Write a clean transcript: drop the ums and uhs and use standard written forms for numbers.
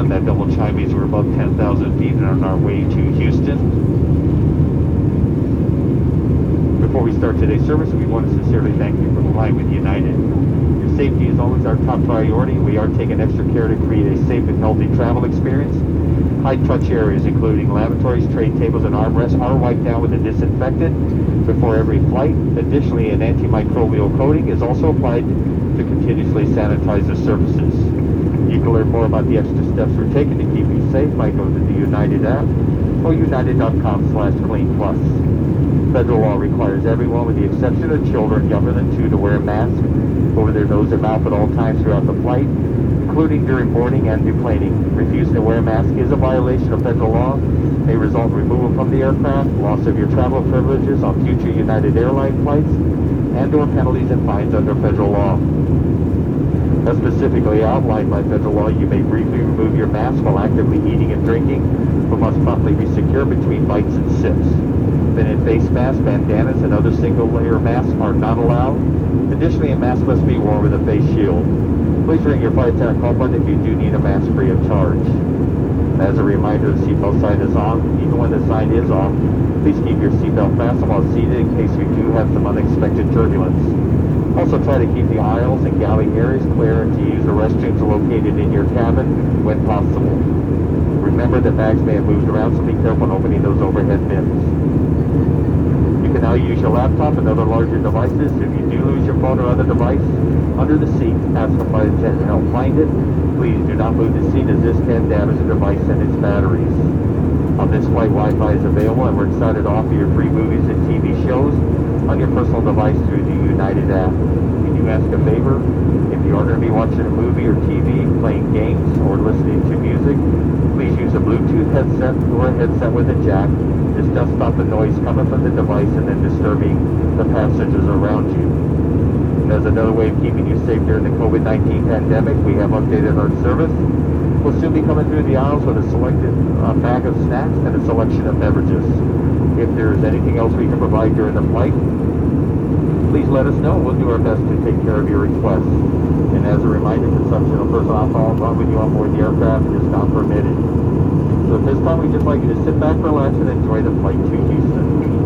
gentlemen, that double chime means we're above 10,000 feet and on our way to Houston. Before we start today's service, we want to sincerely thank you for flying with United. Your safety is always our top priority. We are taking extra care to create a safe and healthy travel experience. High-touch areas, including lavatories, tray tables, and armrests, are wiped down with a disinfectant before every flight. Additionally, an antimicrobial coating is also applied to continuously sanitize the surfaces. You can learn more about the extra steps we're taking to keep you safe by going to the United app or united.com/clean+. Federal law requires everyone, with the exception of children younger than 2, to wear a mask over their nose and mouth at all times throughout the flight, including during boarding and deplaning. Refusing to wear a mask is a violation of federal law, may result in removal from the aircraft, loss of your travel privileges on future United Airline flights, and/or penalties and fines under federal law. As specifically outlined by federal law, you may briefly remove your mask while actively eating and drinking, but must promptly be secured between bites and sips. Then face masks, bandanas, and other single-layer masks are not allowed. Additionally, a mask must be worn with a face shield. Please ring your flight attendant call button if you do need a mask free of charge. As a reminder, the seatbelt sign is on. Even when the sign is off, please keep your seatbelt fastened while seated in case we do have some unexpected turbulence. Also, try to keep the aisles and galley areas clear and to use the restrooms located in your cabin when possible. Remember that bags may have moved around, so be careful when opening those overhead bins. You can now use your laptop and other larger devices. If you do lose your phone or other device under the seat, ask a flight attendant to help find it. Please do not move the seat, as this can damage the device and its batteries. On this flight, Wi-Fi is available, and we're excited to offer you free movies and TV shows on your personal device through the United app. We do ask a favor: if you are going to be watching a movie or TV, playing games, or listening to music, please use a Bluetooth headset or a headset with a jack. This does stop the noise coming from the device and then disturbing the passengers around you. And as another way of keeping you safe during the COVID-19 pandemic, we have updated our service. We'll soon be coming through the aisles with a selected bag of snacks and a selection of beverages. If there's anything else we can provide during the flight, please let us know. We'll do our best to take care of your requests. And as a reminder, consumption of personal alcohol brought with you on board the aircraft is not permitted. So at this time, we'd just like you to sit back, relax, and enjoy the flight to Houston.